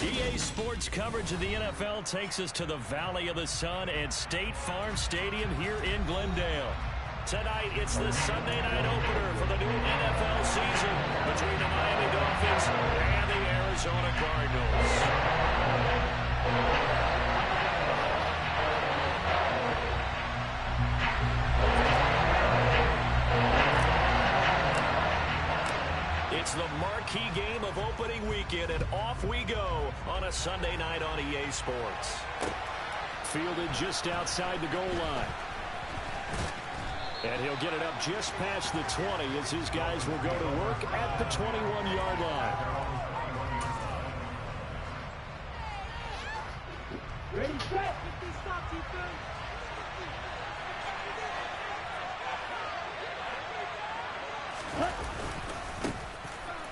EA Sports coverage of the NFL takes us to the Valley of the Sun at State Farm Stadium here in Glendale. Tonight, it's the Sunday night opener for the new NFL season between the Miami Dolphins and the Arizona Cardinals. It's the marquee game of opening weekend, and off we go on a Sunday night on EA Sports. Fielded just outside the goal line. And he'll get it up just past the 20 as his guys will go to work at the 21-yard line. Ready, set. Stop, defense.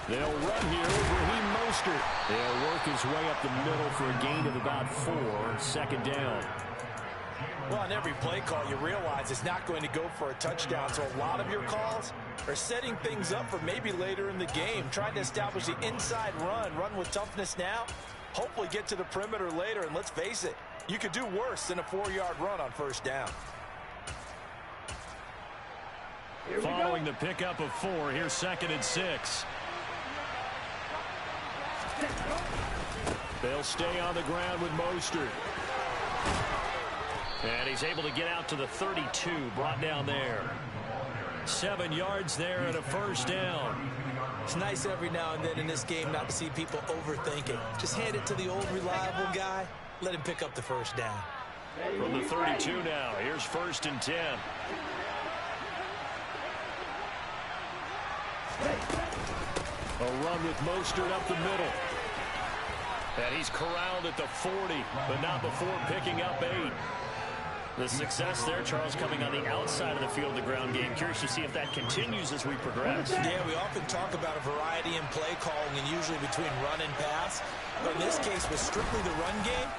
They'll run here with Raheem Mostert. They'll work his way up the middle for a gain of about 4, second down. Well, on every play call, you realize it's not going to go for a touchdown, so a lot of your calls are setting things up for maybe later in the game, trying to establish the inside run with toughness now, hopefully get to the perimeter later, and let's face it, you could do worse than a 4-yard run on first down. Following the pickup of 4, here's 2nd and 6. They'll stay on the ground with Mostert. And he's able to get out to the 32, brought down there. 7 yards there and a first down. It's nice every now and then in this game not to see people overthink it. Just hand it to the old reliable guy. Let him pick up the first down. From the 32 now, here's 1st and 10. A run with Mostert up the middle. And he's corralled at the 40, but not before picking up 8. The success there, Charles, coming on the outside of the field, the ground game. Curious to see if that continues as we progress. Yeah, we often talk about a variety in play calling and usually between run and pass. But in this case, with strictly the run game,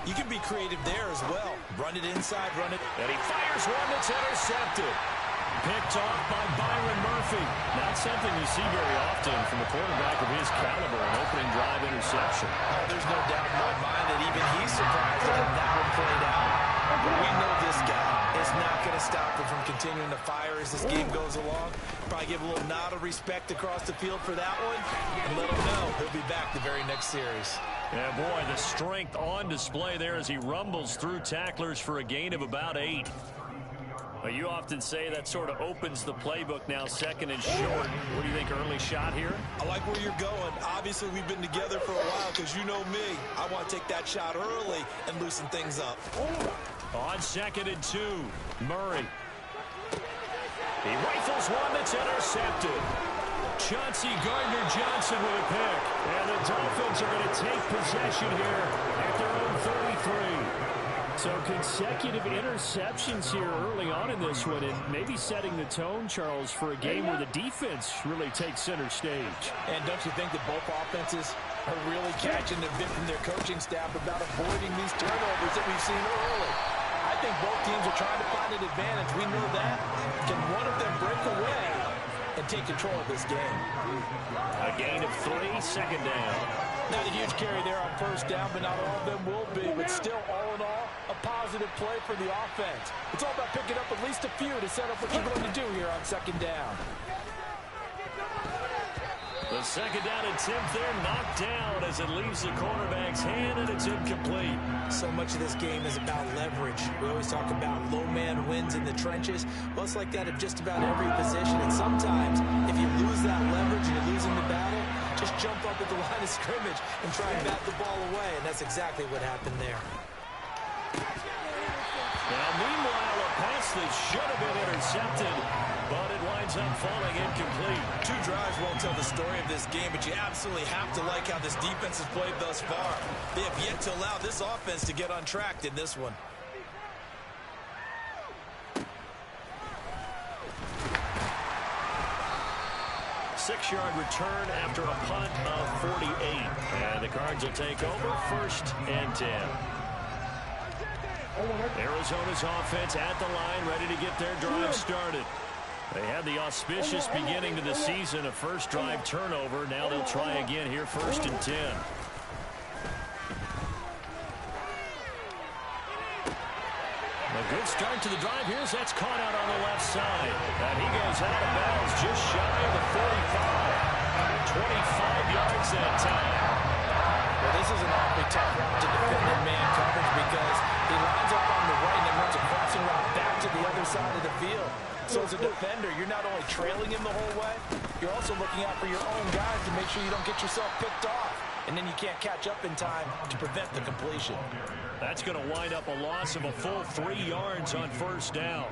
you can be creative there as well. Run it inside, run it. And he fires one that's intercepted. Picked off by Byron Murphy. Not something you see very often from a quarterback of his caliber, an opening drive interception. Oh, there's no doubt in my mind that even he's surprised at how that one played out. But we know this guy is not going to stop him from continuing to fire as this game goes along. Probably give a little nod of respect across the field for that one and let him know he'll be back the very next series. Yeah, boy, the strength on display there as he rumbles through tacklers for a gain of about 8. You often say that sort of opens the playbook now, 2nd and short. What do you think, early shot here? I like where you're going. Obviously, we've been together for a while because you know me. I want to take that shot early and loosen things up. On 2nd and 2, Murray. He rifles one that's intercepted. Chauncey Gardner-Johnson with a pick. And the Dolphins are going to take possession here at their own 33. So consecutive interceptions here early on in this one, and maybe setting the tone, Charles, for a game where the defense really takes center stage. And don't you think that both offenses are really catching the bit from their coaching staff about avoiding these turnovers that we've seen early? I think both teams are trying to find an advantage. We know that. Can one of them break away and take control of this game? A gain of 3, 2nd down. Not a huge carry there on first down, but not all of them will be. But still, all in all, a positive play for the offense. It's all about picking up at least a few to set up what you're going to do here on 2nd down. The 2nd down attempt there knocked down as it leaves the cornerback's hand, and it's incomplete. So much of this game is about leverage. We always talk about low man wins in the trenches. Well, it's like that of just about every position. And sometimes, if you lose that leverage and you're losing the battle, just jump up at the line of scrimmage and try and bat the ball away. And that's exactly what happened there. Now, meanwhile, a pass that should have been intercepted, but it winds up falling incomplete. 2 drives won't tell the story of this game, but you absolutely have to like how this defense has played thus far. They have yet to allow this offense to get untracked in this one. Six-yard return after a punt of 48. And the Cards will take over 1st and 10. Arizona's offense at the line, ready to get their drive started. They had the auspicious beginning to the season, a first drive turnover. Now they'll try again here, 1st and 10. good start to the drive. Here's that's caught out on the left side. And he goes out of bounds just shy of the 45. 25 yards that time. Well, this is an awfully tough route to defend in man coverage because he lines up on the right and then runs a crossing route back to the other side of the field. So as a defender, you're not only trailing him the whole way, you're also looking out for your own guys to make sure you don't get yourself picked off. And then you can't catch up in time to prevent the completion. That's going to wind up a loss of a full 3 yards on first down.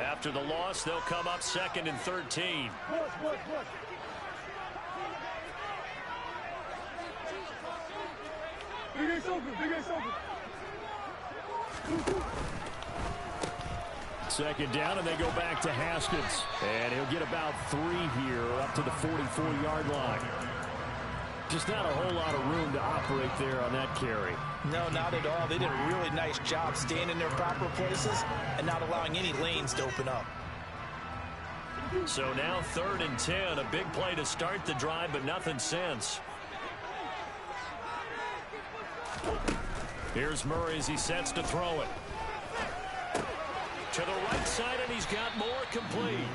After the loss, they'll come up 2nd and 13. Second down, and they go back to Haskins. And he'll get about 3 here up to the 44-yard line. Just not a whole lot of room to operate there on that carry. No, not at all. They did a really nice job staying in their proper places and not allowing any lanes to open up. So now 3rd and 10, a big play to start the drive, but nothing since. Here's Murray as he sets to throw it. To the right side, and he's got more complete.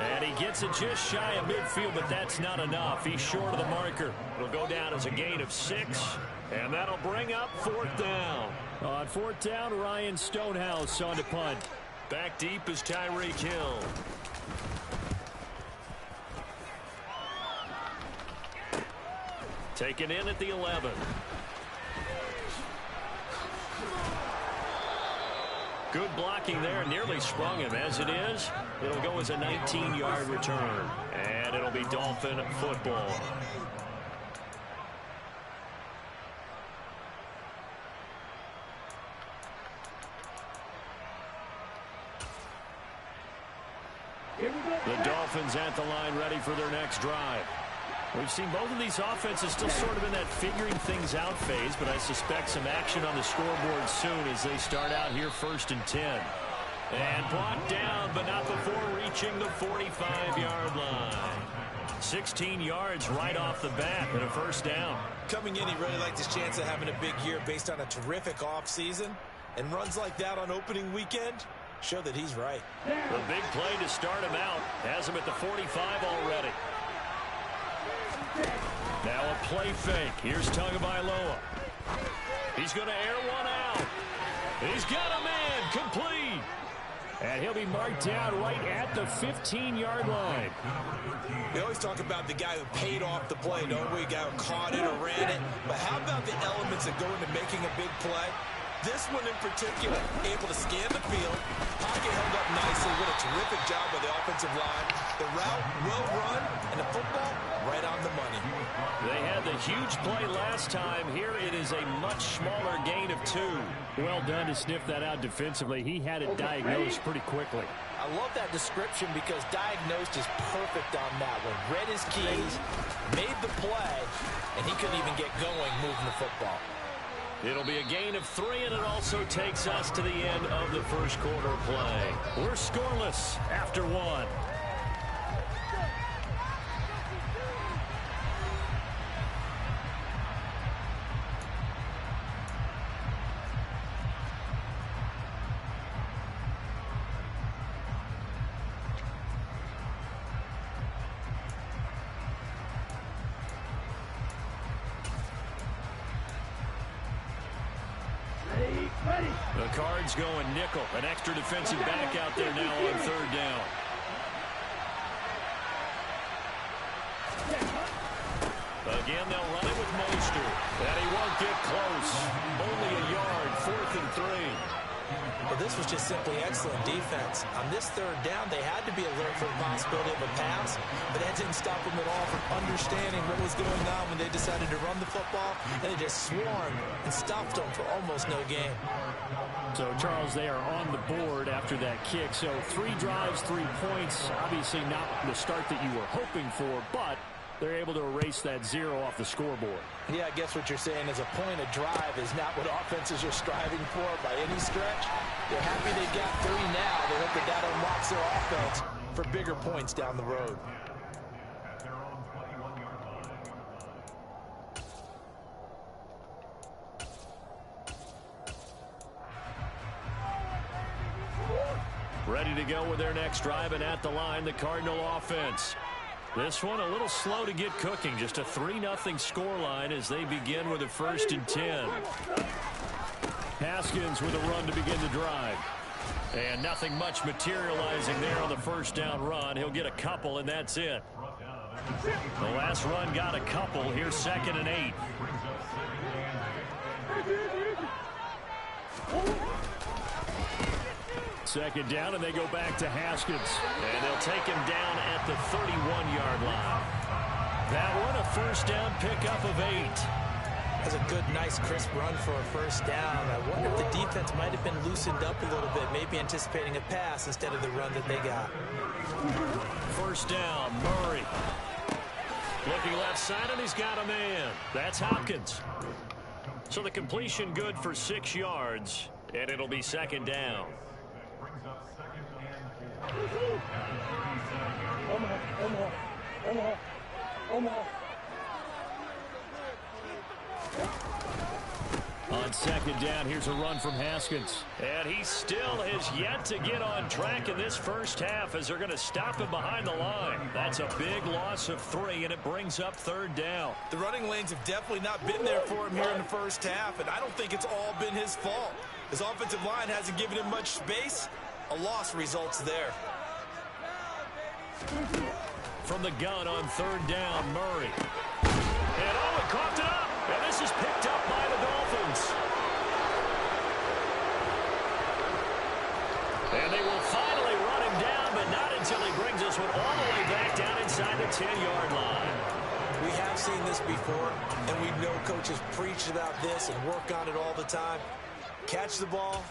And he gets it just shy of midfield, but that's not enough. He's short of the marker. It'll go down as a gain of 6, and that'll bring up 4th down. On 4th down, Ryan Stonehouse on to punt. Back deep is Tyreek Hill. Taken in at the 11. Good blocking there, nearly sprung him. As it is, it'll go as a 19-yard return. And it'll be Dolphin football. The Dolphins at the line ready for their next drive. We've seen both of these offenses still sort of in that figuring things out phase, but I suspect some action on the scoreboard soon as they start out here 1st and 10. And brought down, but not before reaching the 45-yard line. 16 yards right off the bat and a 1st down. Coming in, he really liked his chance of having a big year based on a terrific offseason. And runs like that on opening weekend show that he's right. The big play to start him out has him at the 45 already. Now a play fake. Here's Tagovailoa. He's going to air one out. He's got a man complete. And he'll be marked down right at the 15-yard line. We always talk about the guy who paid off the play, don't we? The guy who caught it or ran it. But how about the elements that go into making a big play? This one in particular, able to scan the field. Pocket held up nicely. What a terrific job by the offensive line. The route well run, and the football right on the money. They had the huge play last time. Here it is a much smaller gain of 2. Well done to sniff that out defensively. He had it diagnosed pretty quickly. I love that description because diagnosed is perfect on that one. Read his keys, made the play, and he couldn't even get going moving the football. It'll be a gain of 3, and it also takes us to the end of the first quarter play. We're scoreless after 1. The Cards going nickel. An extra defensive back out there now on 3rd down. Again, they'll run it with Mostert. And he won't get close. Only a yard, 4th and 3. Well, this was just simply excellent defense. On this 3rd down, they had to be alert for the possibility of a pass, but that didn't stop them at all from understanding what was going on when they decided to run the football, and they just swarmed and stopped them for almost no gain. So, Charles, they are on the board after that kick. So, 3 drives, 3 points. Obviously not the start that you were hoping for, but they're able to erase that 0 off the scoreboard. Yeah, I guess what you're saying is a point of drive is not what offenses are striving for by any stretch. They're happy they got 3 now. They hope that that unlocks their offense for bigger points down the road. Ready to go with their next drive, and at the line, the Cardinal offense. This one a little slow to get cooking. Just a 3-0 scoreline as they begin with a 1st and 10. Haskins with a run to begin the drive. And nothing much materializing there on the 1st down run. He'll get a couple, and that's it. The last run got a couple. Here's 2nd and 8. Second down, and they go back to Haskins. And they'll take him down at the 31-yard line. That one, a 1st down pickup of 8. That's a good, nice, crisp run for a 1st down. I wonder if the defense might have been loosened up a little bit, maybe anticipating a pass instead of the run that they got. 1st down, Murray. Looking left side, and he's got a man. That's Hopkins. So the completion good for 6 yards, and it'll be 2nd down. On 2nd down, here's a run from Haskins. And he still has yet to get on track in this 1st half as they're going to stop him behind the line. That's a big loss of 3, and it brings up 3rd down. The running lanes have definitely not been there for him here in the 1st half, and I don't think it's all been his fault. His offensive line hasn't given him much space. A loss results there. From the gun on 3rd down, Murray. And Owen coughed it up. And this is picked up by the Dolphins. And they will finally run him down, but not until he brings this one all the way back down inside the 10-yard line. We have seen this before, and we know coaches preach about this and work on it all the time. Catch the ball.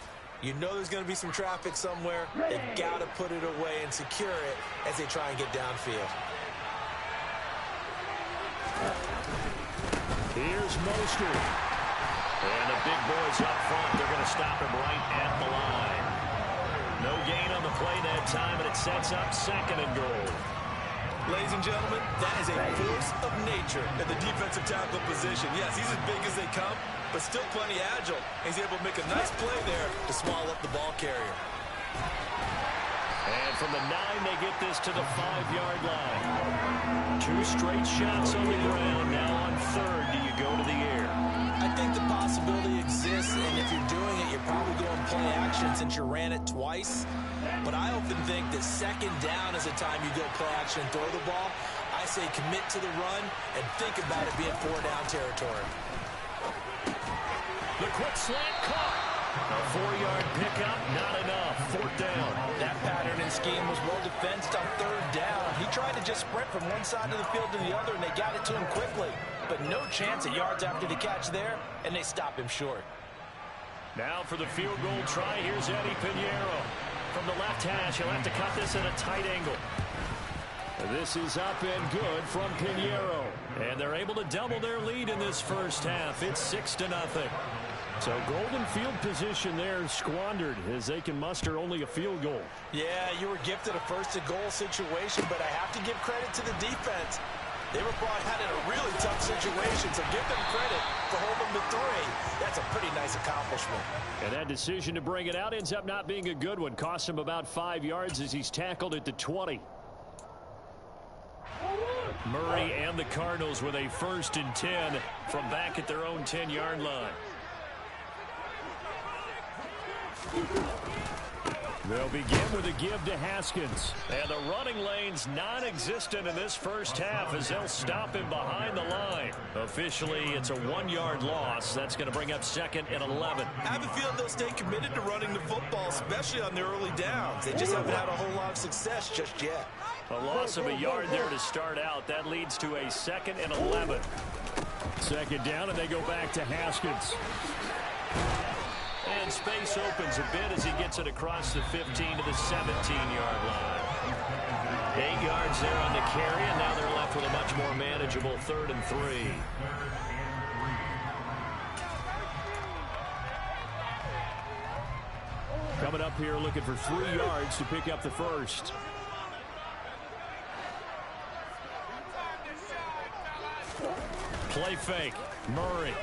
You know there's going to be some traffic somewhere. They've got to put it away and secure it as they try and get downfield. Here's Mostert. And the big boys up front, they're going to stop him right at the line. No gain on the play that time, and it sets up 2nd and goal. Ladies and gentlemen, that is a force of nature at the defensive tackle position. Yes, he's as big as they come, but still plenty agile. He's able to make a nice play there to swallow up the ball carrier. And from the 9, they get this to the 5-yard line. 2 straight shots on the ground. Now on 3rd, do you go to the air? I think the possibility exists, and if you're doing it, you're probably going play action since you ran it twice. But I often think that 2nd down is a time you go play action and throw the ball. I say commit to the run and think about it being 4-down territory. The quick slant caught. A 4-yard pickup, not enough. 4th down. That pattern and scheme was well defensed on 3rd down. He tried to just sprint from one side of the field to the other, and they got it to him quickly. But no chance at yards after the catch there, and they stop him short. Now for the field goal try, here's Eddie Pinheiro. From the left hash, he'll have to cut this at a tight angle. This is up and good from Pinheiro. And they're able to double their lead in this 1st half. It's 6-0. So golden field position there squandered as they can muster only a field goal. Yeah, you were gifted a 1st and goal situation, but I have to give credit to the defense. They were brought out in a really tough situation, so give them credit for holding the 3. That's a pretty nice accomplishment. And that decision to bring it out ends up not being a good one. Costs him about 5 yards as he's tackled at the 20. Murray and the Cardinals with a 1st and 10 from back at their own 10-yard line. They'll begin with a give to Haskins. And the running lane's non-existent in this 1st half as they'll stop him behind the line. Officially, it's a 1-yard loss. That's going to bring up 2nd and 11. I have a feeling they'll stay committed to running the football, especially on their early downs. They just haven't had a whole lot of success just yet. A loss of a yard there to start out. That leads to a 2nd and 11. 2nd down, and they go back to Haskins. And space opens a bit as he gets it across the 15 to the 17-yard line. 8 yards there on the carry, and now they're left with a much more manageable 3rd and 3. Coming up here looking for 3 yards to pick up the 1st. Play fake. Murray.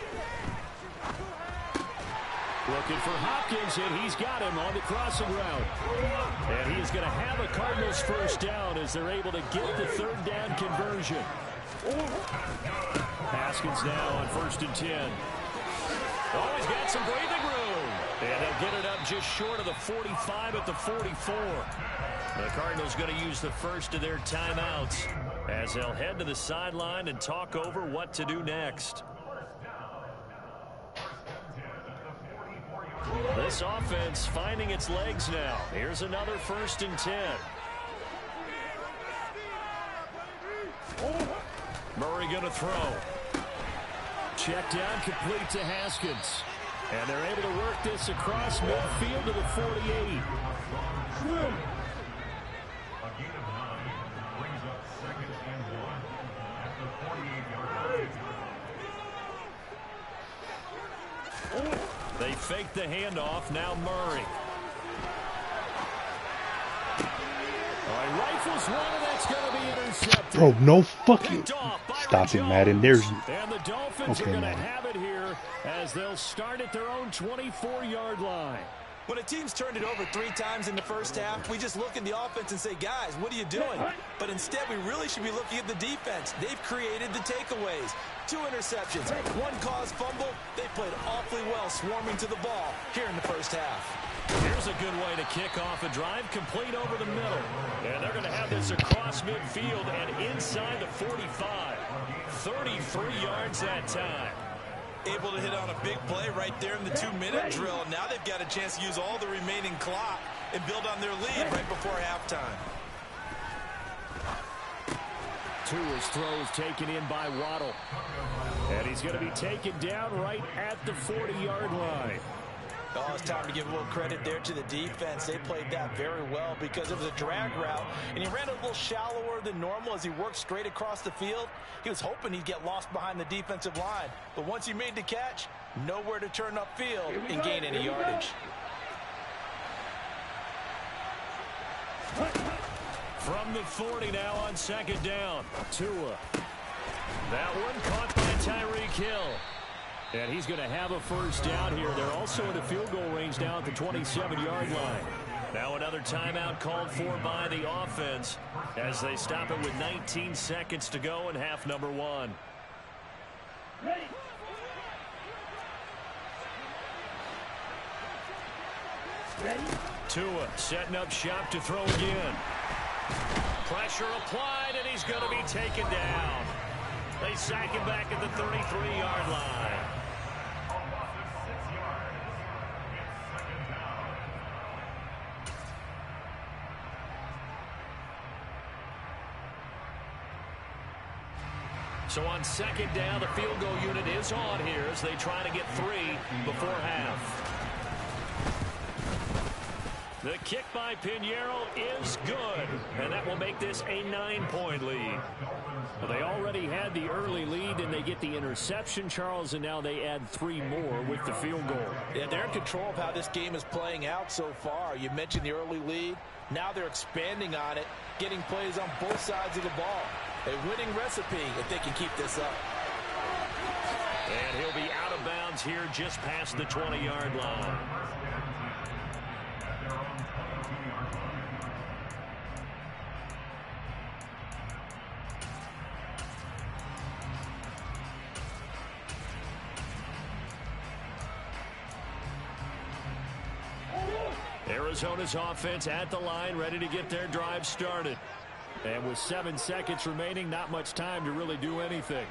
Looking for Hopkins, and he's got him on the crossing route. And he's going to have a Cardinals first down as they're able to get the third down conversion. Haskins now on 1st and 10. Oh, he's got some breathing room. And they'll get it up just short of the 45 at the 44. The Cardinals going to use the first of their timeouts as they'll head to the sideline and talk over what to do next. This offense finding its legs now. Here's another 1st and 10. Murray going to throw. Check down complete to Haskins. And they're able to work this across midfield to the 48. They fake the handoff. Now Murray. He rifles one, and that's going to be intercepted. Bro, no fucking. Stop it, Madden. There's. And the Dolphins are going to have it here as they'll start at their own 24-yard line. When a team's turned it over 3 times in the first half, we just look at the offense and say, guys, what are you doing? But instead, we really should be looking at the defense. They've created the takeaways. 2 interceptions, 1 caused fumble. They played awfully well swarming to the ball here in the first half. Here's a good way to kick off a drive, complete over the middle. And they're going to have this across midfield and inside the 45. 33 yards that time. Able to hit on a big play right there in the 2-minute drill. Now they've got a chance to use all the remaining clock and build on their lead right before halftime. Tua's throw is taken in by Waddle. And he's going to be taken down right at the 40-yard line. Oh, it's time to give a little credit there to the defense. They played that very well because it was a drag route, and he ran a little shallower than normal as he worked straight across the field. He was hoping he'd get lost behind the defensive line, but once he made the catch, nowhere to turn upfield and gain any yardage. From the 40 now on 2nd down. Tua. That one caught by Tyreek Hill. And he's going to have a first down here. They're also in the field goal range now at the 27-yard line. Now another timeout called for by the offense as they stop it with 19 seconds to go in half number 1. Ready. Ready. Tua setting up shop to throw again. Pressure applied, and he's going to be taken down. They sack him back at the 33-yard line. So on 2nd down, the field goal unit is on here as they try to get 3 before half. The kick by Pinheiro is good, and that will make this a 9-point lead. Well, they already had the early lead, and they get the interception, Charles, and now they add 3 more with the field goal. Yeah, they're in control of how this game is playing out so far. You mentioned the early lead. Now they're expanding on it, getting plays on both sides of the ball. A winning recipe if they can keep this up. And he'll be out of bounds here just past the 20-yard line. Arizona's offense at the line, ready to get their drive started. And with 7 seconds remaining, not much time to really do anything.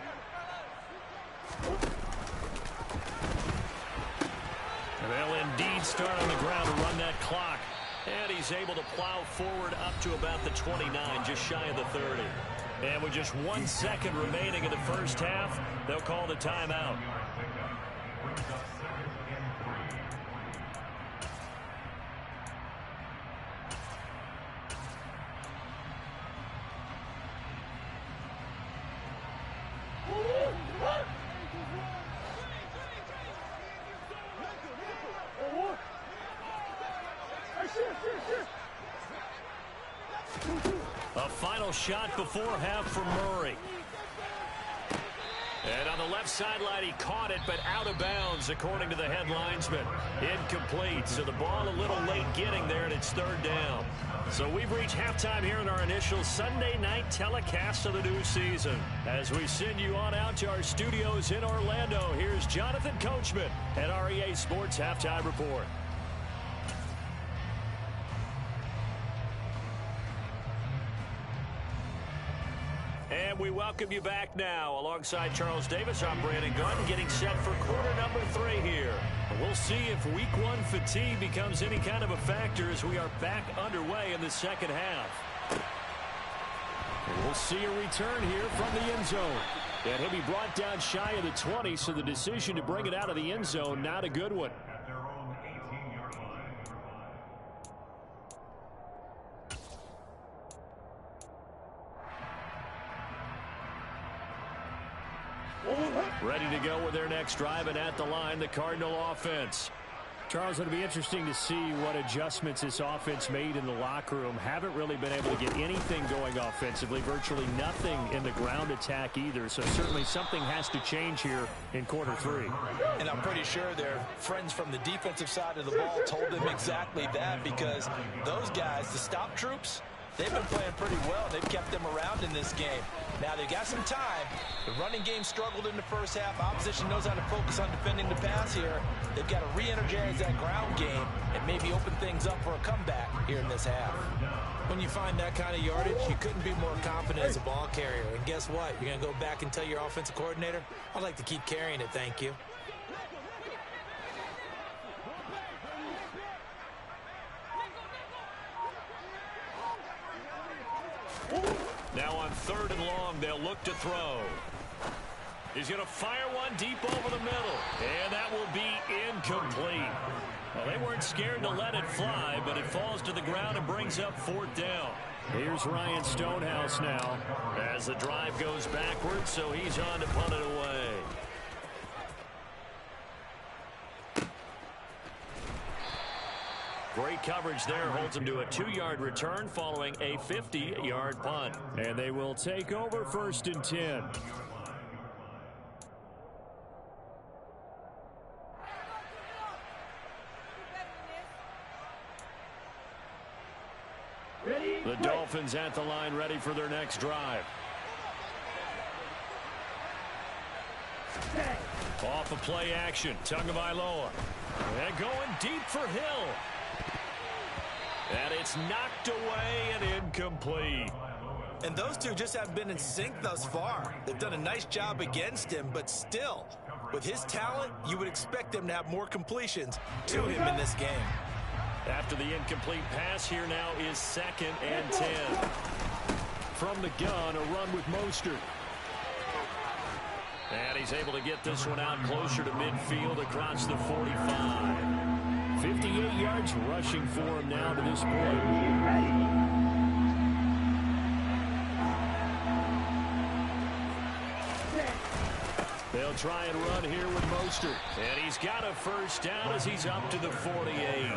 And they'll indeed start on the ground to run that clock. And he's able to plow forward up to about the 29, just shy of the 30. And with just 1 second remaining in the first half, they'll call the timeout. A final shot before half for Murray. And on the left sideline, he caught it, but out of bounds, according to the head linesman. Incomplete, so the ball a little late getting there, and it's third down. So we've reached halftime here in our initial Sunday night telecast of the new season. As we send you on out to our studios in Orlando, here's Jonathan Coachman at REA Sports Halftime Report. And we welcome you back now. Alongside Charles Davis, I'm Brandon Gunn, getting set for quarter number 3 here. We'll see if week 1 fatigue becomes any kind of a factor as we are back underway in the second half. And we'll see a return here from the end zone. And he'll be brought down shy of the 20, so the decision to bring it out of the end zone, not a good one. Ready to go with their next drive, and at the line, the Cardinal offense. Charles, it'll be interesting to see what adjustments this offense made in the locker room. Haven't really been able to get anything going offensively, virtually nothing in the ground attack either. So certainly something has to change here in quarter 3. And I'm pretty sure their friends from the defensive side of the ball told them exactly that, because those guys, the stop troops, they've been playing pretty well. They've kept them around in this game. Now, they've got some time. The running game struggled in the first half. Opposition knows how to focus on defending the pass here. They've got to re-energize that ground game and maybe open things up for a comeback here in this half. When you find that kind of yardage, you couldn't be more confident as a ball carrier. And guess what? You're going to go back and tell your offensive coordinator, I'd like to keep carrying it, thank you. Now on 3rd and long, they'll look to throw. He's going to fire one deep over the middle, and that will be incomplete. Well, they weren't scared to let it fly, but it falls to the ground and brings up 4th down. Here's Ryan Stonehouse now. As the drive goes backwards, so he's on to punt it away. Great coverage there, holds him to a 2-yard return following a 50-yard punt. And they will take over 1st and 10. The Dolphins at the line, ready for their next drive. Off of play action, Tagovailoa. And going deep for Hill. And it's knocked away and incomplete. And those two just haven't been in sync thus far. They've done a nice job against him, but still, with his talent, you would expect them to have more completions to him in this game. After the incomplete pass, here now is 2nd and 10. From the gun, a run with Mostert. And he's able to get this one out closer to midfield across the 45. 58 yards rushing for him now to this point. They'll try and run here with Mostert. And he's got a 1st down as he's up to the 48.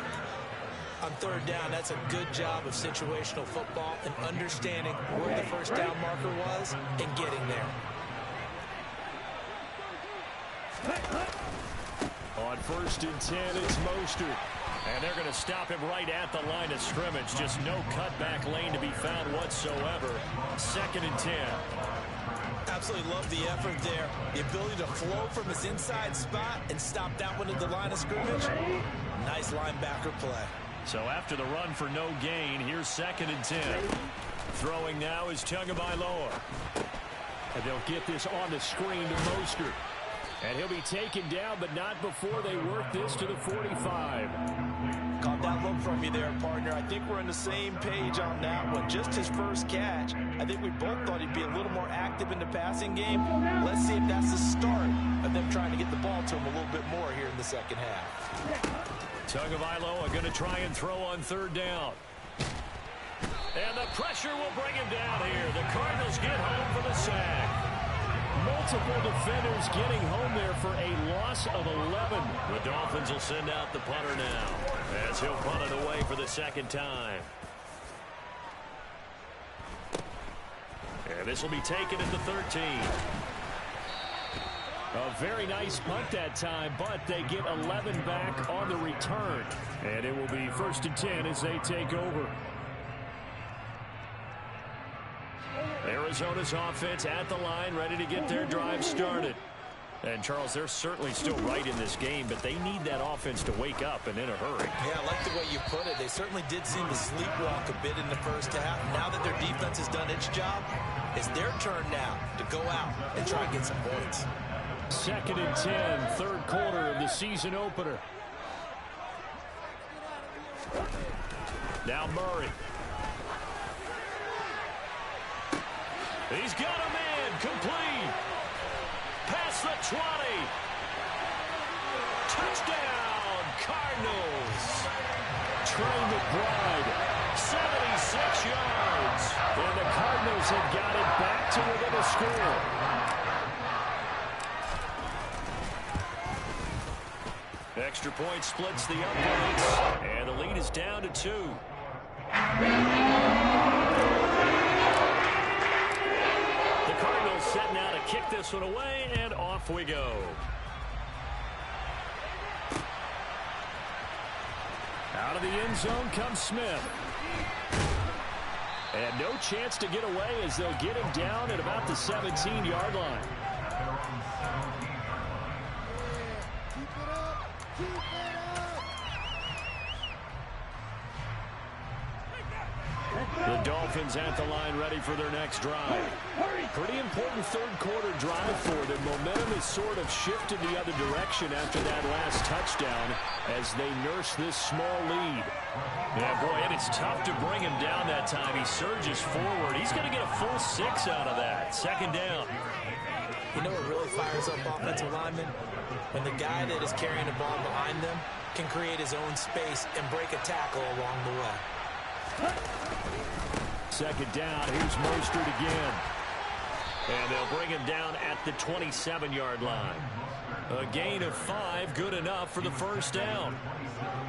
On 3rd down, that's a good job of situational football and understanding where the 1st down marker was and getting there. On 1st and 10, it's Mostert. And they're going to stop him right at the line of scrimmage. Just no cutback lane to be found whatsoever. 2nd and 10. Absolutely love the effort there. The ability to flow from his inside spot and stop that one at the line of scrimmage. Nice linebacker play. So after the run for no gain, here's 2nd and 10. Throwing now is Tagovailoa. And they'll get this on the screen to Mostert. And he'll be taken down, but not before they work this to the 45. Caught that look from you there, partner. I think we're on the same page on that one. Just his first catch. I think we both thought he'd be a little more active in the passing game. Let's see if that's the start of them trying to get the ball to him a little bit more here in the second half. Tagovailoa going to try and throw on 3rd down. And the pressure will bring him down here. The Cardinals get home for the sack. Multiple defenders getting home there for a loss of 11. The Dolphins will send out the punter now as he'll punt it away for the 2nd time. And this will be taken at the 13. A very nice punt that time, but they get 11 back on the return. And it will be 1st and 10 as they take over. Arizona's offense at the line, ready to get their drive started. And, Charles, they're certainly still right in this game, but they need that offense to wake up and in a hurry. Yeah, I like the way you put it. They certainly did seem to sleepwalk a bit in the first half. Now that their defense has done its job, it's their turn now to go out and try and get some points. 2nd and 10, third quarter of the season opener. Now Murray. He's got a man, complete. Past the 20. Touchdown, Cardinals. Trey McBride, 76 yards. And the Cardinals have got it back to within a score. Extra point splits the uprights, and the lead is down to 2. The Cardinals set now to kick this one away, and off we go. Out of the end zone comes Smith. And no chance to get away as they'll get him down at about the 17-yard line. The Dolphins at the line ready for their next drive. Pretty important third quarter drive for them. Momentum has sort of shifted the other direction after that last touchdown as they nurse this small lead. Yeah, boy, and it's tough to bring him down that time. He surges forward. He's going to get a full 6 out of that. 2nd down. You know what really fires up offensive linemen? When the guy that is carrying the ball behind them can create his own space and break a tackle along the way. 2nd down. Here's Mostert again. And they'll bring him down at the 27-yard line. A gain of 5, good enough for the 1st down.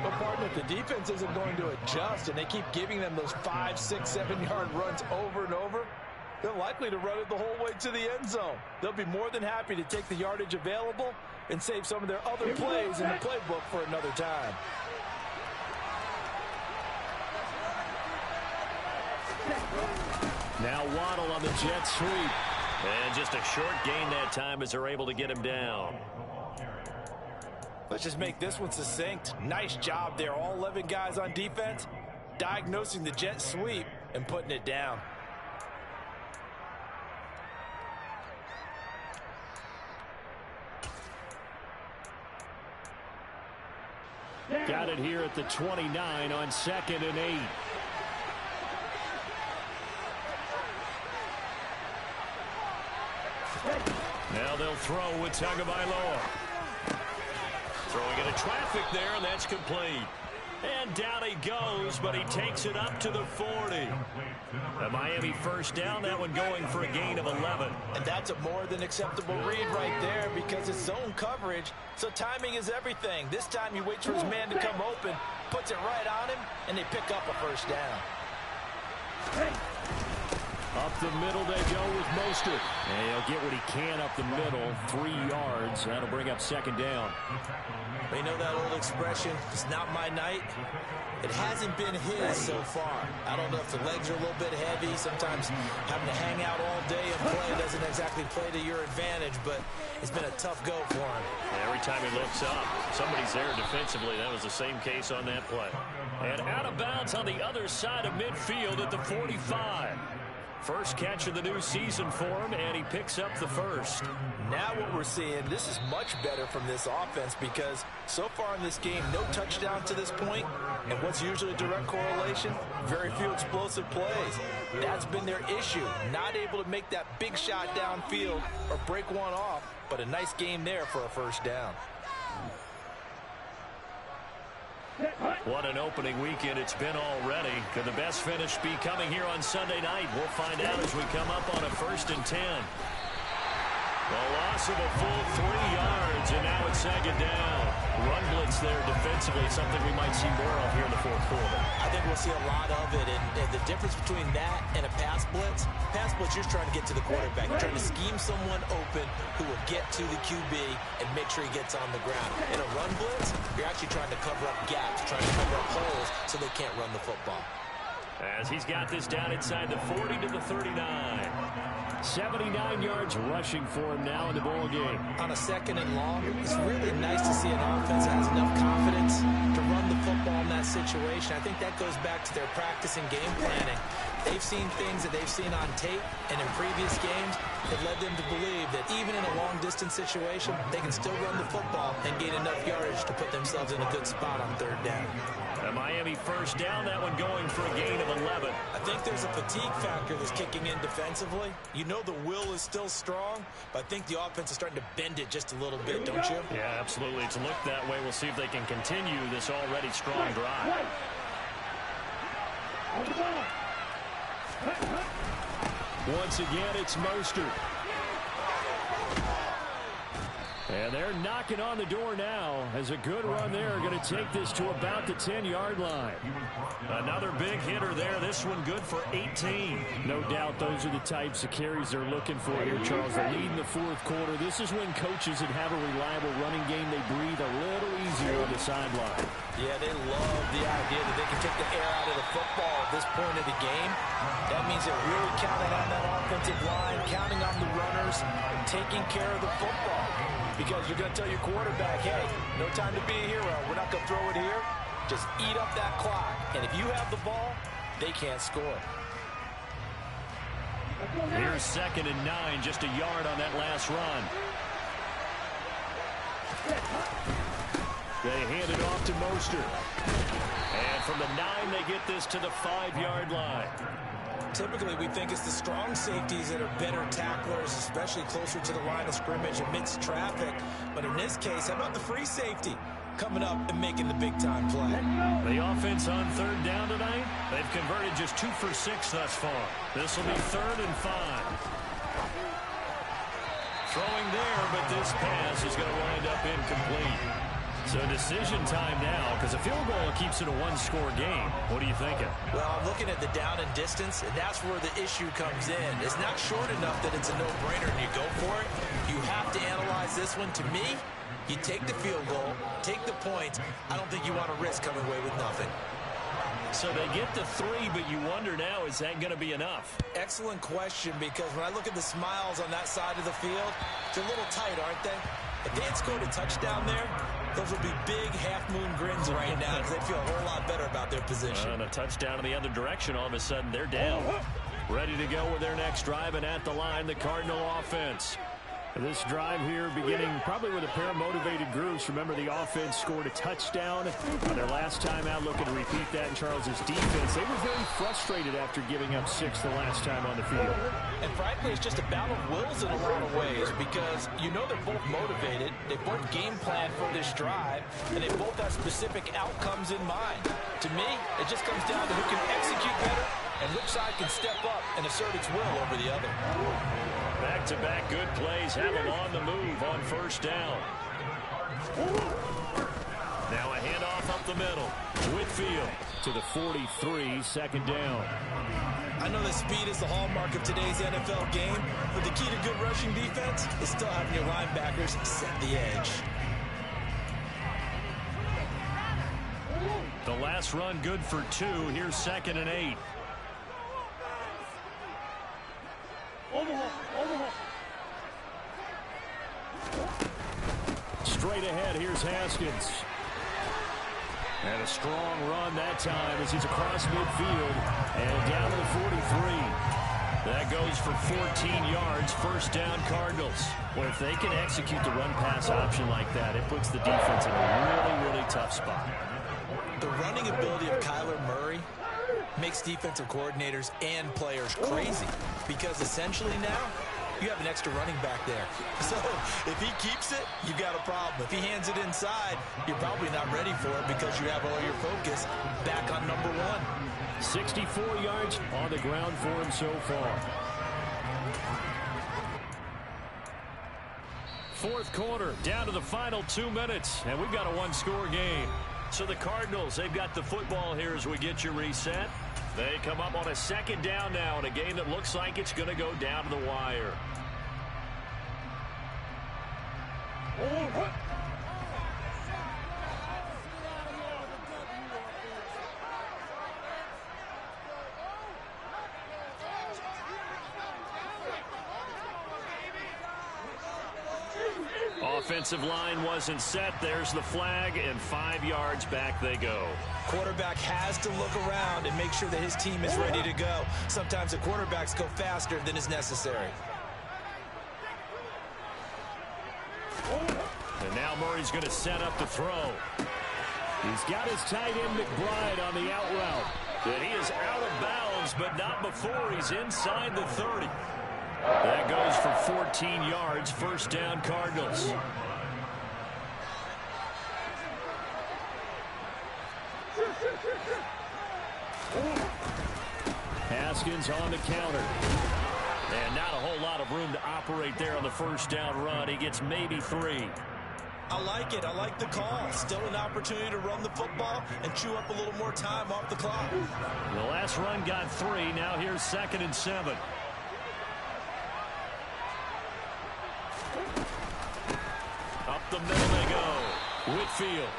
But, partner, if the defense isn't going to adjust and they keep giving them those 5, 6, 7-yard runs over and over, they're likely to run it the whole way to the end zone. They'll be more than happy to take the yardage available and save some of their other plays in the playbook for another time. Now Waddle on the jet sweep. And just a short gain that time as they're able to get him down. Let's just make this one succinct. Nice job there. All 11 guys on defense diagnosing the jet sweep and putting it down. Got it here at the 29 on 2nd and 8. Now they'll throw with Tagovailoa. Throwing into traffic there, and that's complete. And down he goes, but he takes it up to the 40. A Miami 1st down, that one going for a gain of 11. And that's a more than acceptable read right there because it's zone coverage, so timing is everything. This time he waits for his man to come open, puts it right on him, and they pick up a 1st down. Up the middle they go with Mostert. And he'll get what he can up the middle, 3 yards. That'll bring up 2nd down. You know that old expression, it's not my night? It hasn't been his so far. I don't know if the legs are a little bit heavy. Sometimes having to hang out all day and play doesn't exactly play to your advantage, but it's been a tough go for him. Every time he looks up, somebody's there defensively. That was the same case on that play. And out of bounds on the other side of midfield at the 45. First catch of the new season for him, and he picks up the 1st. Now what we're seeing, this is much better from this offense because so far in this game, no touchdown to this point, and what's usually a direct correlation? Very few explosive plays. That's been their issue, not able to make that big shot downfield or break one off, but a nice game there for a 1st down. What an opening weekend it's been already. Could the best finish be coming here on Sunday night? We'll find out as we come up on a 1st and 10. A loss of a full 3 yards, and now it's 2nd down. Run blitz there defensively, something we might see more of here in the fourth quarter. I think we'll see a lot of it, and the difference between that and a pass blitz, you're just trying to get to the quarterback. You're trying to scheme someone open who will get to the QB and make sure he gets on the ground. In a run blitz, you're actually trying to cover up gaps, trying to cover up holes so they can't run the football. As he's got this down inside the 40 to the 39. 79 yards rushing for him now in the ball game. On a second and long, it's really nice to see an offense that has enough confidence to run the football in that situation. I think that goes back to their practice and game planning. They've seen things that they've seen on tape and in previous games that led them to believe that even in a long-distance situation, they can still run the football and gain enough yardage to put themselves in a good spot on third down. A Miami first down, that one going for a gain of 11. I think there's a fatigue factor that's kicking in defensively. You know the will is still strong, but I think the offense is starting to bend it just a little bit, don't you? Yeah, absolutely. It's looked that way. We'll see if they can continue this already strong drive. Once again, it's Mostert. And they're knocking on the door now as a good run there. Going to take this to about the 10-yard line. Another big hitter there. This one good for 18. No doubt those are the types of carries they're looking for here, Charles. The lead in the fourth quarter. This is when coaches that have a reliable running game, they breathe a little easier on the sideline. Yeah, they love the idea that they can take the air out of the football at this point of the game. That means they're really counting on that offensive line, counting on the runners, taking care of the football. Because you're going to tell your quarterback, hey, no time to be a hero. We're not going to throw it here. Just eat up that clock. And if you have the ball, they can't score. Here's 2nd and 9, just a yard on that last run. They hand it off to Mostert. And from the 9, they get this to the 5-yard line. Typically, we think it's the strong safeties that are better tacklers, especially closer to the line of scrimmage amidst traffic. But in this case, how about the free safety coming up and making the big-time play? The offense on third down tonight, they've converted just 2 for 6 thus far. This will be 3rd and 5. Throwing there, but this pass is going to wind up incomplete. So decision time now, because a field goal keeps it a one-score game. What are you thinking? Well, I'm looking at the down and distance, and that's where the issue comes in. It's not short enough that it's a no-brainer and you go for it. You have to analyze this one. To me, you take the field goal, take the points. I don't think you want to risk coming away with nothing. So they get the 3, but you wonder now, is that going to be enough? Excellent question, because when I look at the smiles on that side of the field, they're a little tight, aren't they? If they had scored a touchdown there, those would be big half-moon grins right now because they feel a whole lot better about their position. And a touchdown in the other direction, all of a sudden they're down. Ready to go with their next drive, and at the line, the Cardinal offense. This drive here beginning probably with a pair of motivated groups. Remember, the offense scored a touchdown on their last time out, looking to repeat that in Charles's defense. They were very frustrated after giving up 6 the last time on the field. And frankly, it's just a battle of wills in a lot of ways because you know they're both motivated. They both game plan for this drive, and they both have specific outcomes in mind. To me, it just comes down to who can execute better and which side can step up and assert its will over the other. Back-to-back good plays have them on the move on first down. Now a handoff up the middle. Whitfield to the 43, 2nd down. I know that speed is the hallmark of today's NFL game, but the key to good rushing defense is still having your linebackers set the edge. The last run good for 2. Here's 2nd and 8. Straight ahead, here's Haskins. And a strong run that time as he's across midfield and down to the 43. That goes for 14 yards, first down Cardinals. Well, if they can execute the run-pass option like that, it puts the defense in a really, really tough spot. The running ability of Kyler Murray makes defensive coordinators and players crazy because essentially now you have an extra running back there. So if he keeps it, you've got a problem. If he hands it inside, you're probably not ready for it because you have all your focus back on number 1. 64 yards on the ground for him so far. fourth quarter, down to the final 2 minutes, and we've got a one-score game. So the Cardinals, they've got the football here as we get you reset. They come up on a second down now in a game that looks like it's going to go down to the wire. Offensive line wasn't set. There's the flag, and 5 yards back they go. Quarterback has to look around and make sure that his team is ready to go. Sometimes the quarterbacks go faster than is necessary. And now Murray's going to set up the throw. He's got his tight end McBride on the out route. And he is out of bounds, but not before he's inside the 30. That goes for 14 yards, first down Cardinals. Haskins on the counter. And not a whole lot of room to operate there on the first down run. He gets maybe 3. I like it. I like the call. Still an opportunity to run the football and chew up a little more time off the clock. The last run got 3. Now here's 2nd and 7. Up the middle they go. Whitfield.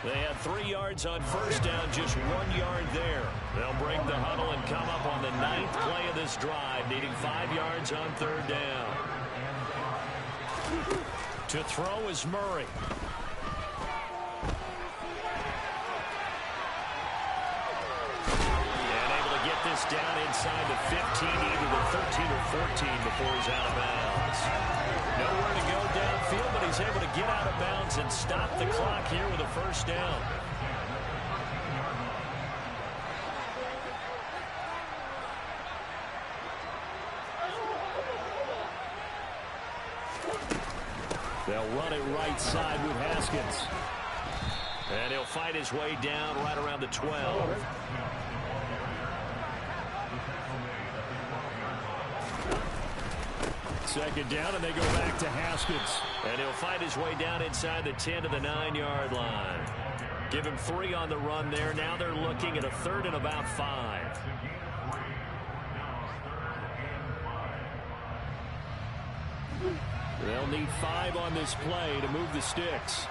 They had 3 yards on first down, just 1 yard there. They'll break the huddle and come up on the 9th play of this drive, needing 5 yards on third down. To throw is Murray. And able to get this down inside the 15, either the 13 or 14 before he's out of bounds. Nowhere to go downfield, but he's able to get out of bounds and stop the clock here with a first down. They'll run it right side with Haskins. And he'll fight his way down right around the 12. Second down, and they go back to Haskins. And he'll fight his way down inside the 10 to the 9-yard line. Give him 3 on the run there. Now they're looking at a 3rd and about 5. They'll need 5 on this play to move the sticks.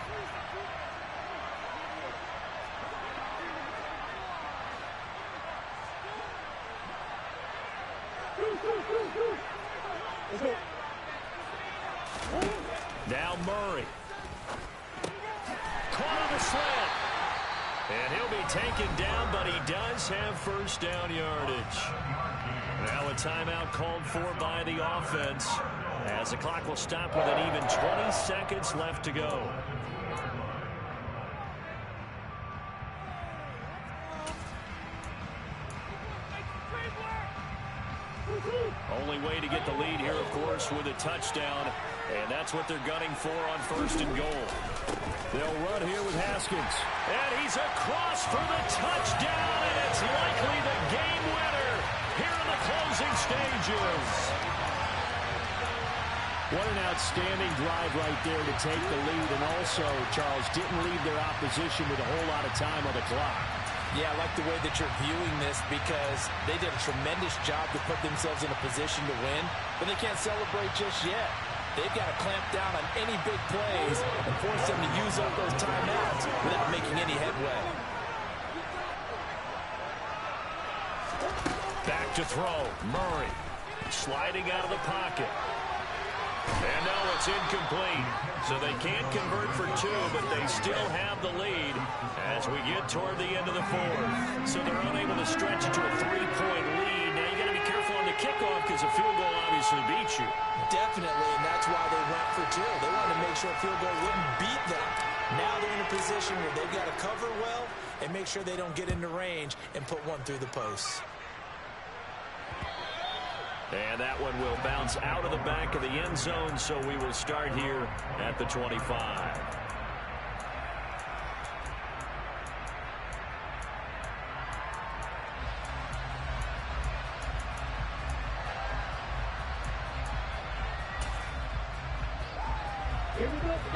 Now Murray. Caught on the slant. And he'll be taken down, but he does have first down yardage. Now a timeout called for by the offense, as the clock will stop with an even 20 seconds left to go. Only way to get the lead here, of course, with a touchdown. And that's what they're gunning for on 1st and goal. They'll run here with Haskins. And he's across for the touchdown, and it's likely the game winner here in the closing stages. What an outstanding drive right there to take the lead. And also, Charles, didn't leave their opposition with a whole lot of time on the clock. Yeah, I like the way that you're viewing this, because they did a tremendous job to put themselves in a position to win, but they can't celebrate just yet. They've got to clamp down on any big plays and force them to use up those timeouts without making any headway. Back to throw. Murray sliding out of the pocket. And no, it's incomplete. So they can't convert for 2, but they still have the lead as we get toward the end of the 4th. So they're unable to stretch it to a 3-point lead. Now you got to be careful on the kickoff, because a field goal obviously beats you. Definitely, and that's why they went for 2. They wanted to make sure a field goal wouldn't beat them. Now they're in a position where they've got to cover well and make sure they don't get into range and put one through the posts. And that one will bounce out of the back of the end zone, so we will start here at the 25.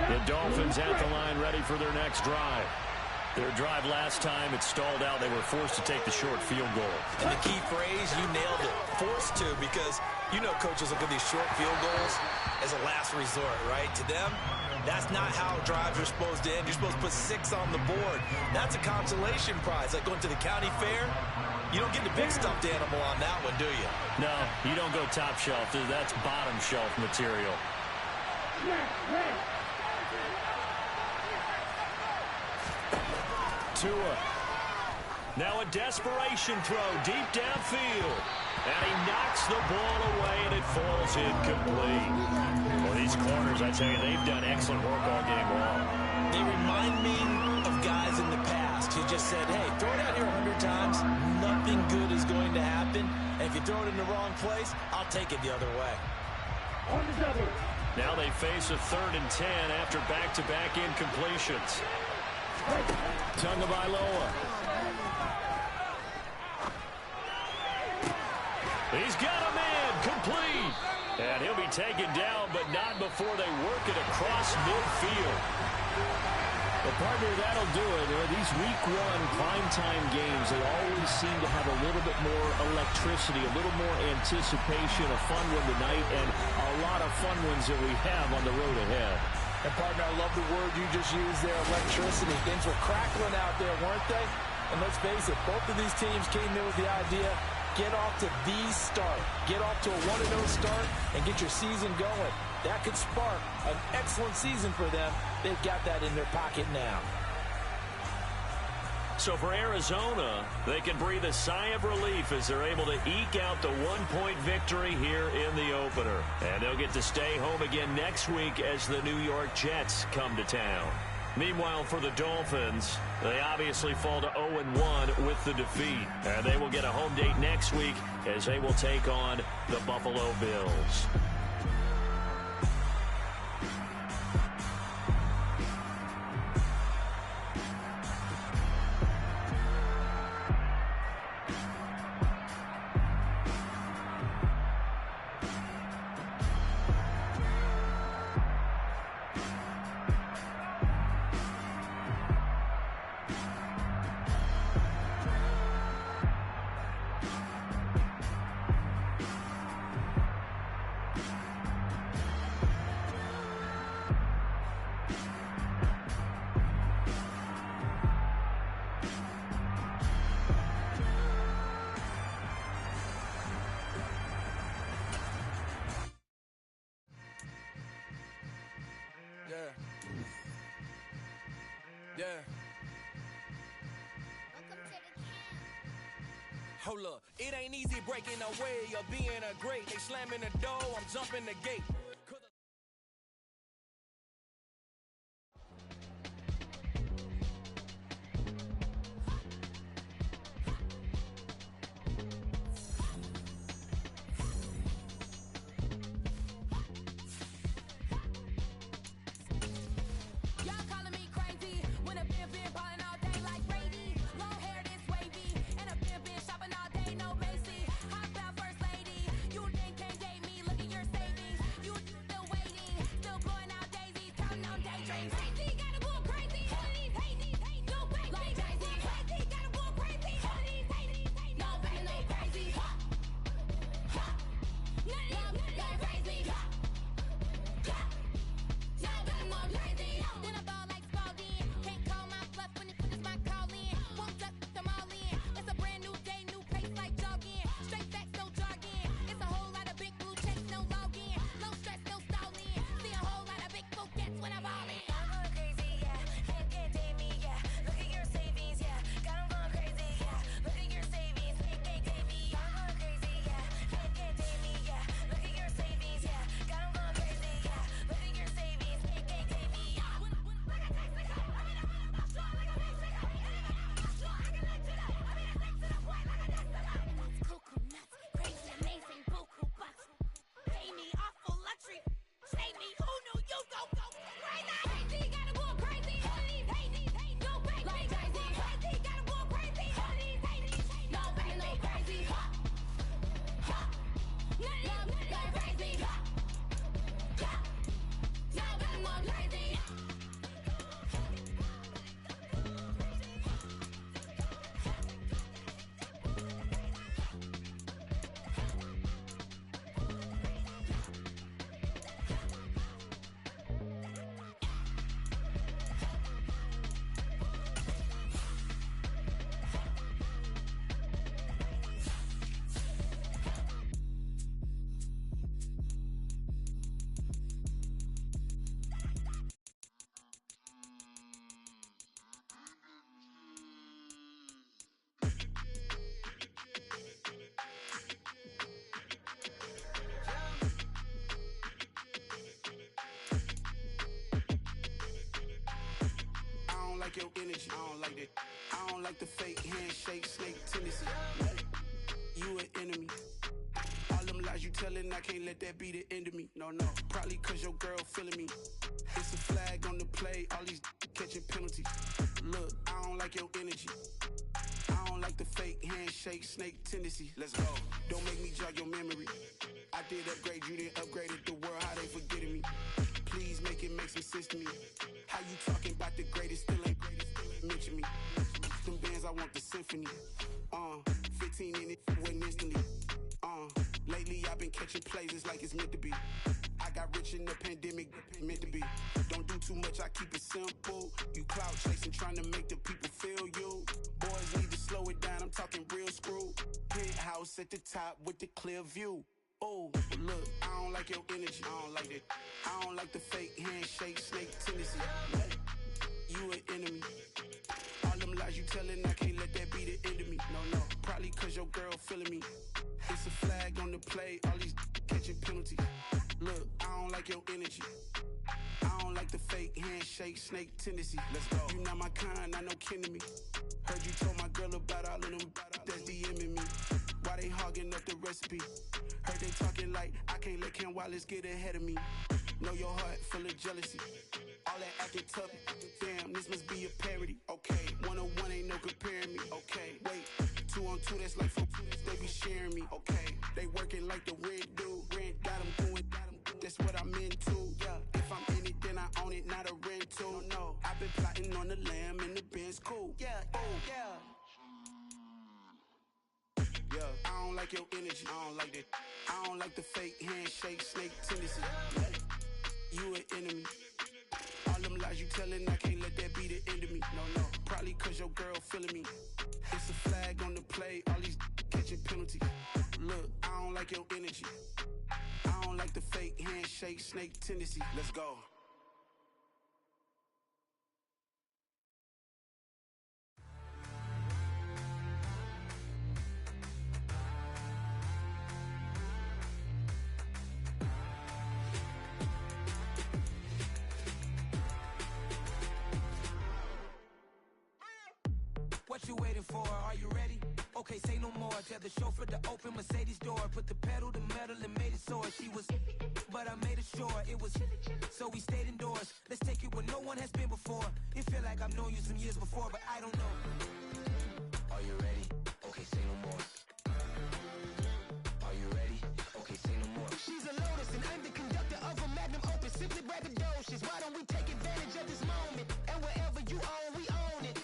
The Dolphins at the line ready for their next drive. Their drive last time, it stalled out. They were forced to take the short field goal. And the key phrase, you nailed it, forced to, because you know coaches look at these short field goals as a last resort, right? To them, that's not how drives are supposed to end. You're supposed to put 6 on the board. That's a consolation prize, like going to the county fair. You don't get the big stuffed animal on that one, do you? No, you don't go top shelf. That's bottom shelf material. Tua. Now a desperation throw deep downfield. And he knocks the ball away, and it falls incomplete. Well, these corners, I tell you, they've done excellent work all game long. They remind me of guys in the past who just said, hey, throw it out here 100 times. Nothing good is going to happen. And if you throw it in the wrong place, I'll take it the other way. Now they face a 3rd and 10 after back-to-back incompletions. Tagovailoa. He's got a man complete. And he'll be taken down, but not before they work it across midfield. Well, partner, that'll do it. These week 1 primetime games, they always seem to have a little bit more electricity, a little more anticipation, a fun one tonight, and a lot of fun ones that we have on the road ahead. And, partner, I love the word you just used there, electricity. Things were crackling out there, weren't they? And let's face it, both of these teams came in with the idea, get off to the start. Get off to a 1-0 start and get your season going. That could spark an excellent season for them. They've got that in their pocket now. So for Arizona, they can breathe a sigh of relief as they're able to eke out the 1-point victory here in the opener. And they'll get to stay home again next week as the New York Jets come to town. Meanwhile, for the Dolphins, they obviously fall to 0-1 with the defeat. And they will get a home date next week as they will take on the Buffalo Bills. Yeah. Hold up, it ain't easy breaking away or being a great. They slamming the door, I'm jumping the gate. You your energy. I don't like that. I don't like the fake handshake, snake tendency. You an enemy. All them lies you telling, I can't let that be the end of me. No, probably cause your girl feeling me. It's a flag on the play, all these catching penalties. Look, I don't like your energy. I don't like the fake handshake, snake tendency. Let's go. Don't make me jog your memory. I did upgrade, you didn't upgrade it. The world, how they forgetting me. Please make it make some sense to me. How you talking about the greatest, still ain't mention me. Them bands, I want the symphony. 15 in it, went instantly. Lately I've been catching plays, it's like it's meant to be. I got rich in the pandemic, meant to be. Don't do too much, I keep it simple. You clout chasing, trying to make the people feel you. Boys need to slow it down, I'm talking real screw. Penthouse at the top with the clear view. Oh, look, I don't like your energy, I don't like that. I don't like the fake handshake, snake tendency. You an enemy. All them lies you telling, I can't let that be the end of me. No, probably cause your girl feeling me. It's a flag on the play, all these catching penalties. Look, I don't like your energy. I don't like the fake handshake, snake tendency. Let's go. You not my kind, I know kin to me. Heard you told my girl about all of them that's DMing me. Why they hogging up the recipe? Heard they talking like I can't let Ken Wallace get ahead of me. Know your heart full of jealousy. All that acting tough, damn, this must be a parody. Okay, 1-on-1 ain't no comparing me. Okay, wait, 2-on-2, that's like 4, they be sharing me. Okay, they working like the rent do. Rent got them doing, that's what I'm into. Yeah, if I'm in it, then I own it, not a rental. No, I've been plotting on the lamb and the Benz cool. Yeah, yeah, I don't like your energy, I don't like that. I don't like the fake handshake, snake tendency. You an enemy. All them lies you telling, I can't let that be the end of me. No, probably cause your girl feeling me. It's a flag on the play, all these catching penalties. Look, I don't like your energy. I don't like the fake handshake, snake tendency. Let's go. What you waiting for? Are you ready? Okay, say no more. Tell the chauffeur to open Mercedes door. Put the pedal to metal and made it soar. She was, but I made it sure it was. So we stayed indoors. Let's take it where no one has been before. It feel like I've known you some years before, but I don't know. Are you ready? Okay, say no more. Are you ready? Okay, say no more. She's a Lotus and I'm the conductor of a Magnum Opus. Simply braggadocious. Why don't we take advantage of this moment? And wherever you own, we own it.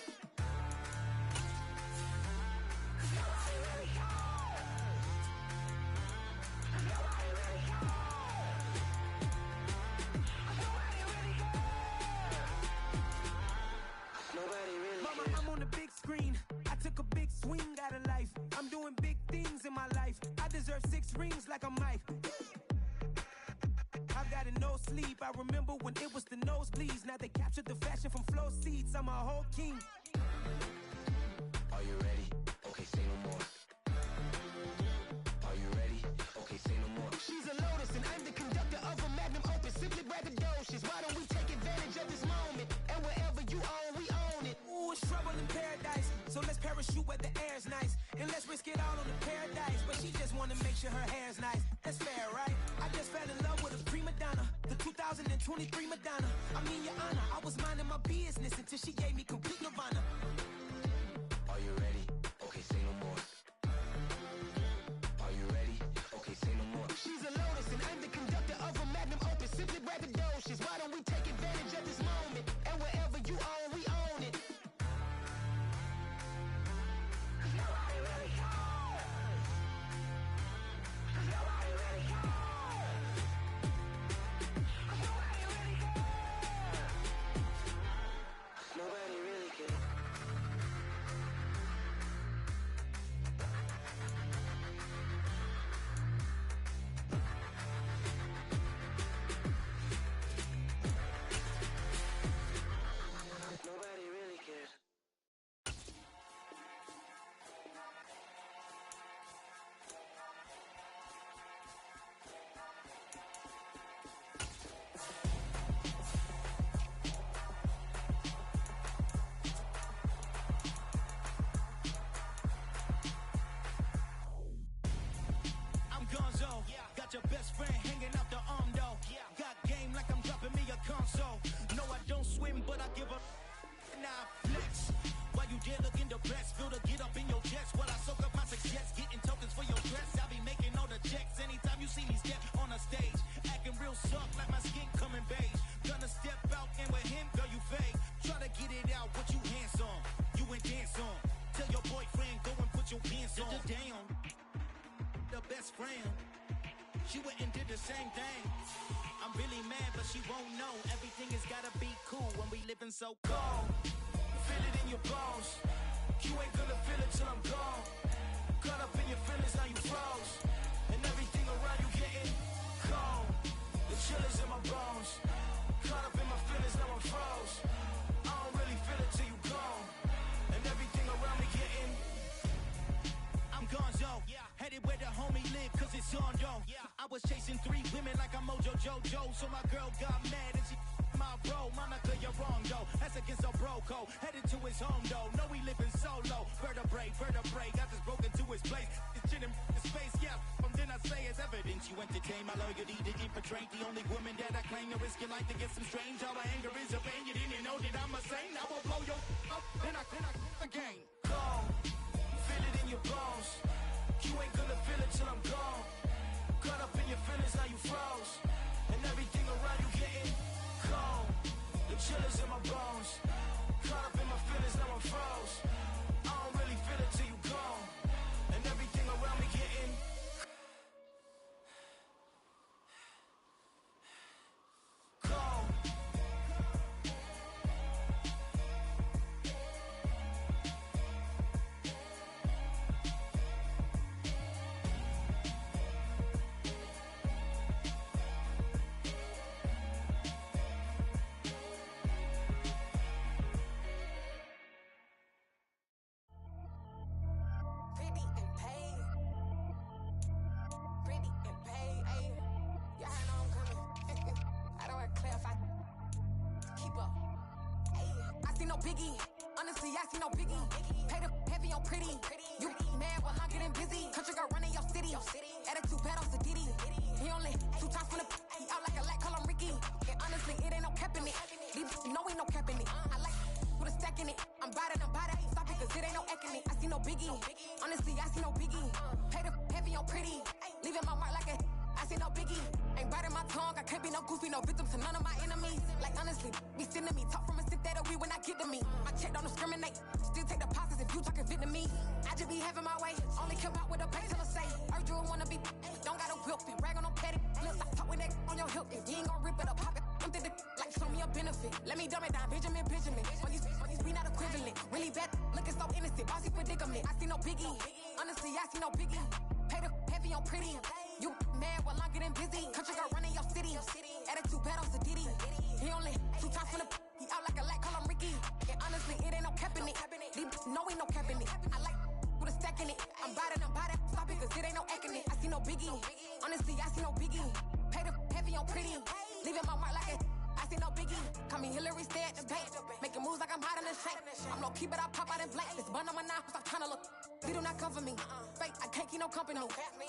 I'm on the big screen. I took a big swing out of life. I'm doing big things in my life. I deserve 6 rings like a Mike. I've got no sleep. I remember when it was the nosebleeds. Now they captured the fashion from flow seats. I'm a whole king. Are you ready? Okay, say no more. Are you ready? Okay, say no more. She's a Lotus and I'm the conductor of a Magnum Opus. Simply braggadocious. Why don't we take advantage of this moment? And wherever you own, we own it. Ooh, it's trouble in paradise. So let's parachute where the air's nice. And let's risk it all on the paradise. But she just wanna make sure her hair's nice. That's fair, right? I just fell in love with a prima donna. The 2023 Madonna. I mean, your honor, I was minding my business until she gave me complete nirvana. Are you ready? Okay, say no more. Are you ready? Okay, say no more. She's a Lotus and I'm the conductor of a Magnum Opus. Simply braggadocious. Why don't we take advantage of this moment? And wherever you own, we own it. Nobody really cares. Nobody really cares. Nobody really cares. Nobody really cares. give a now flex. While you there looking depressed, feel to get up in your chest. While I soak up my success, getting tokens for your dress. I'll be making all the checks anytime you see me step on a stage. Acting real soft like my skin coming beige. Gonna step out and with him, girl, you fake. Try to get it out, but you handsome. You ain't dance on. Tell your boyfriend, go and put your pants on. Down. The best friend. She went and did the same thing. I'm really mad, but she won't know. Everything has gotta be cool when we living so cold. Feel it in your bones. You ain't gonna feel it till I'm gone. Caught up in your feelings, now you froze. And everything around you getting cold. The chill is in my bones. Caught up in my feelings, now I'm froze. I don't really feel it till you gone. And everything around me getting I'm gonzo, headed where the homie live, cause it's on though. I was chasing 3 women like I'm Mojo Jojo, so my girl got mad and she my bro. Monica, you're wrong though, that's against our bro code. Headed to his home though, know we living solo. Vertebrae, got this broken to his place. It's chin in his face, from then I say it's evidence. You entertain my loyalty to infiltrate. The only woman that I claim to risk your life to get some strange. All my anger is a pain, you didn't know that I'm a saint. I will blow your up, then I again. Go. Feel it in your bones. You ain't gonna feel it till I'm gone. Caught up in your feelings, now you froze. And everything around you getting cold. The chill is in my bones. Caught up in my feelings, now I'm froze. I don't really feel it till you gone. And everything around me getting cold.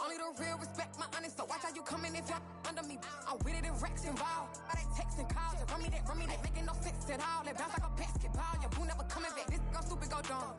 Only the real respect my honest, so watch how you coming if you're under me. I'm with it in Rex involved. I they texting calls, run me that, making no sense at all. It bounce like a basketball, your boo never coming back. This go stupid, go dumb.